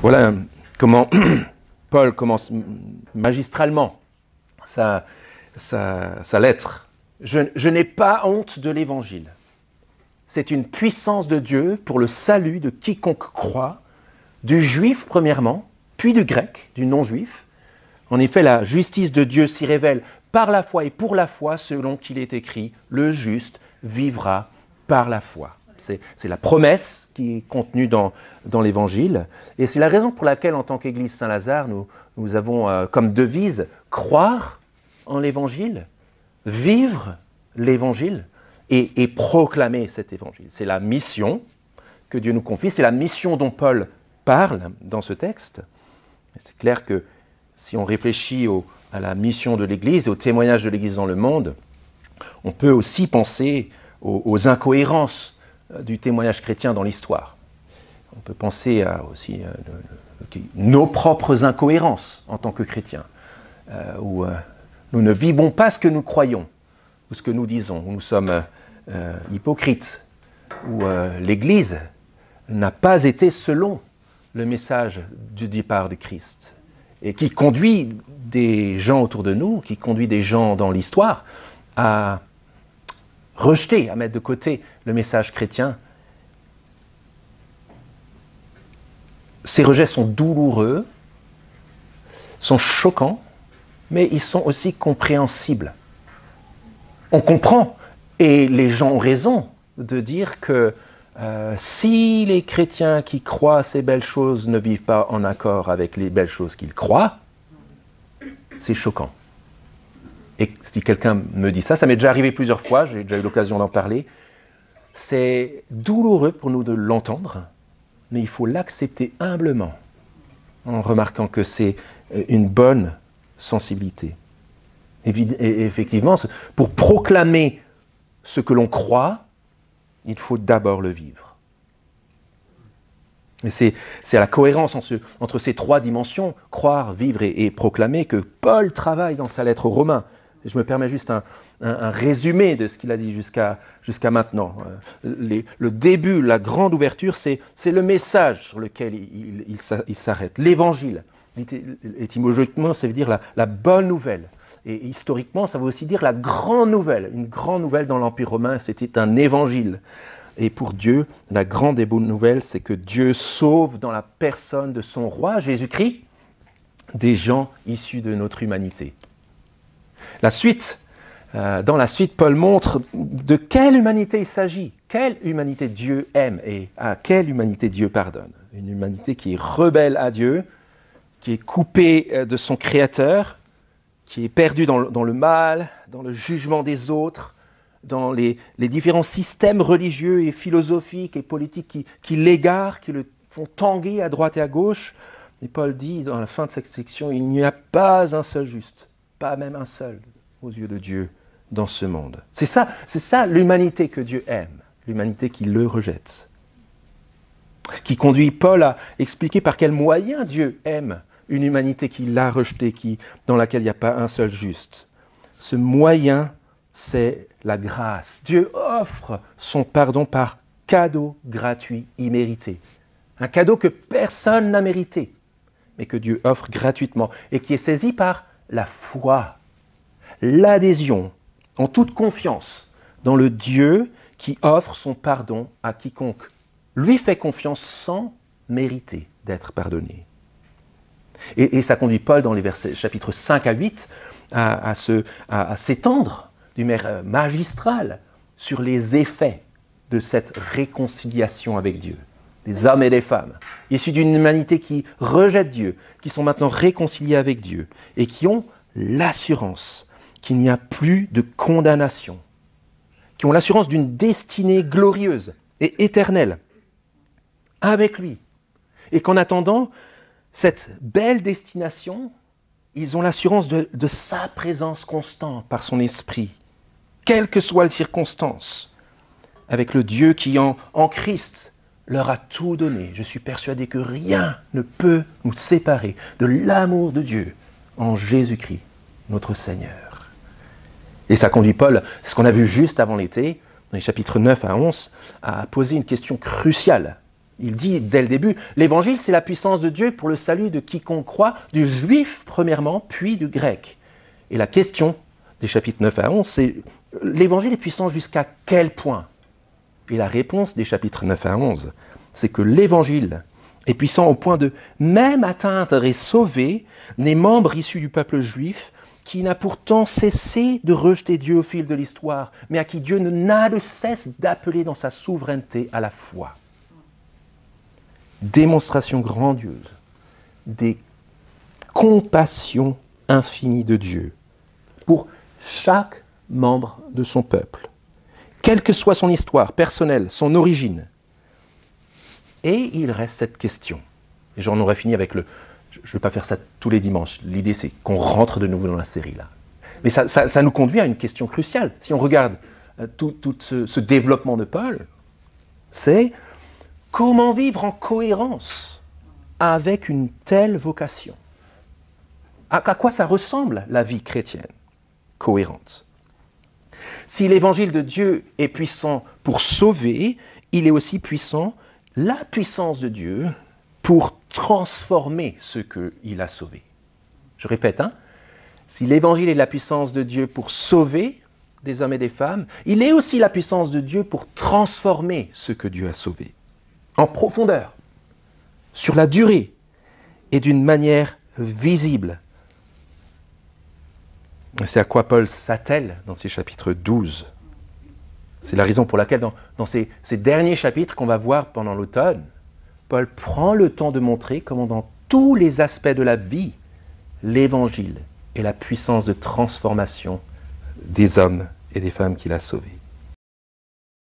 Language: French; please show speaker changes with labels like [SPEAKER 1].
[SPEAKER 1] Voilà comment Paul commence magistralement sa lettre. Je n'ai pas honte de l'Évangile. C'est une puissance de Dieu pour le salut de quiconque croit, du juif premièrement, puis du grec, du non-juif. En effet, la justice de Dieu s'y révèle par la foi et pour la foi, selon qu'il est écrit, le juste vivra par la foi. C'est la promesse qui est contenue dans l'Évangile. Et c'est la raison pour laquelle, en tant qu'Église Saint-Lazare, nous avons comme devise croire en l'Évangile, vivre l'Évangile et proclamer cet Évangile. C'est la mission que Dieu nous confie, c'est la mission dont Paul parle dans ce texte. C'est clair que si on réfléchit à la mission de l'Église et au témoignage de l'Église dans le monde, on peut aussi penser aux incohérences du témoignage chrétien dans l'histoire. On peut penser aussi nos propres incohérences en tant que chrétiens, où nous ne vivons pas ce que nous croyons, ou ce que nous disons, où nous sommes hypocrites, où l'Église n'a pas été selon le message du départ de Christ, et qui conduit des gens autour de nous, qui conduit des gens dans l'histoire à rejeter, à mettre de côté le message chrétien. Ces rejets sont douloureux, sont choquants, mais ils sont aussi compréhensibles. On comprend, et les gens ont raison de dire que si les chrétiens qui croient à ces belles choses ne vivent pas en accord avec les belles choses qu'ils croient, c'est choquant. Et si quelqu'un me dit ça, ça m'est déjà arrivé plusieurs fois, j'ai déjà eu l'occasion d'en parler, c'est douloureux pour nous de l'entendre, mais il faut l'accepter humblement, en remarquant que c'est une bonne sensibilité. Et effectivement, pour proclamer ce que l'on croit, il faut d'abord le vivre. Et c'est à la cohérence entre ces trois dimensions, croire, vivre et proclamer, que Paul travaille dans sa lettre aux Romains. Et je me permets juste un résumé de ce qu'il a dit jusqu'à maintenant. Le début, la grande ouverture, c'est le message sur lequel il s'arrête, l'évangile. Étymologiquement, ça veut dire la bonne nouvelle. Et historiquement, ça veut aussi dire la grande nouvelle. Une grande nouvelle dans l'Empire romain, c'était un évangile. Et pour Dieu, la grande et bonne nouvelle, c'est que Dieu sauve dans la personne de son roi, Jésus-Christ, des gens issus de notre humanité. Dans la suite, Paul montre de quelle humanité il s'agit, quelle humanité Dieu aime et à quelle humanité Dieu pardonne. Une humanité qui est rebelle à Dieu, qui est coupée de son Créateur, qui est perdue dans le mal, dans le jugement des autres, dans les différents systèmes religieux et philosophiques et politiques qui l'égarent, qui le font tanguer à droite et à gauche. Et Paul dit dans la fin de cette section, il n'y a pas un seul juste, pas même un seul aux yeux de Dieu dans ce monde. C'est ça l'humanité que Dieu aime, l'humanité qui le rejette. Qui conduit Paul à expliquer par quels moyens Dieu aime une humanité qui l'a rejetée, dans laquelle il n'y a pas un seul juste. Ce moyen, c'est la grâce. Dieu offre son pardon par cadeau gratuit, immérité. Un cadeau que personne n'a mérité, mais que Dieu offre gratuitement et qui est saisi par la foi, l'adhésion, en toute confiance dans le Dieu qui offre son pardon à quiconque lui fait confiance sans mériter d'être pardonné. Et ça conduit Paul dans les versets chapitres 5 à 8 à s'étendre d'une manière magistrale sur les effets de cette réconciliation avec Dieu. Des hommes et des femmes, issus d'une humanité qui rejette Dieu, qui sont maintenant réconciliés avec Dieu et qui ont l'assurance qu'il n'y a plus de condamnation, qui ont l'assurance d'une destinée glorieuse et éternelle avec lui. Et qu'en attendant cette belle destination, ils ont l'assurance de sa présence constante par son esprit, quelles que soient les circonstances, avec le Dieu qui en Christ leur a tout donné. Je suis persuadé que rien ne peut nous séparer de l'amour de Dieu en Jésus-Christ, notre Seigneur. Et ça conduit Paul, c'est ce qu'on a vu juste avant l'été, dans les chapitres 9 à 11, à poser une question cruciale Il dit dès le début, l'évangile c'est la puissance de Dieu pour le salut de quiconque croit, du juif premièrement, puis du grec. Et la question des chapitres 9 à 11, c'est l'évangile est puissant jusqu'à quel point? Et la réponse des chapitres 9 à 11, c'est que l'évangile est puissant au point de même atteindre et sauver les membres issus du peuple juif qui n'a pourtant cessé de rejeter Dieu au fil de l'histoire, mais à qui Dieu n'a de cesse d'appeler dans sa souveraineté à la foi. Démonstration grandiose des compassions infinies de Dieu pour chaque membre de son peuple, quelle que soit son histoire personnelle, son origine. Et il reste cette question. Et j'en aurais fini avec le... Je ne vais pas faire ça tous les dimanches. L'idée, c'est qu'on rentre de nouveau dans la série, là. Mais ça nous conduit à une question cruciale. Si on regarde tout ce développement de Paul, c'est comment vivre en cohérence avec une telle vocation? À quoi ça ressemble, la vie chrétienne cohérente? Si l'évangile de Dieu est puissant pour sauver, il est aussi puissant, la puissance de Dieu, pour transformer ce qu'il a sauvé. Je répète, si l'évangile est la puissance de Dieu pour sauver des hommes et des femmes, il est aussi la puissance de Dieu pour transformer ce que Dieu a sauvé, en profondeur, sur la durée et d'une manière visible. C'est à quoi Paul s'attelle dans ces chapitres 12. C'est la raison pour laquelle dans ces derniers chapitres qu'on va voir pendant l'automne, Paul prend le temps de montrer comment dans tous les aspects de la vie, l'Évangile est la puissance de transformation des hommes et des femmes qu'il a sauvés.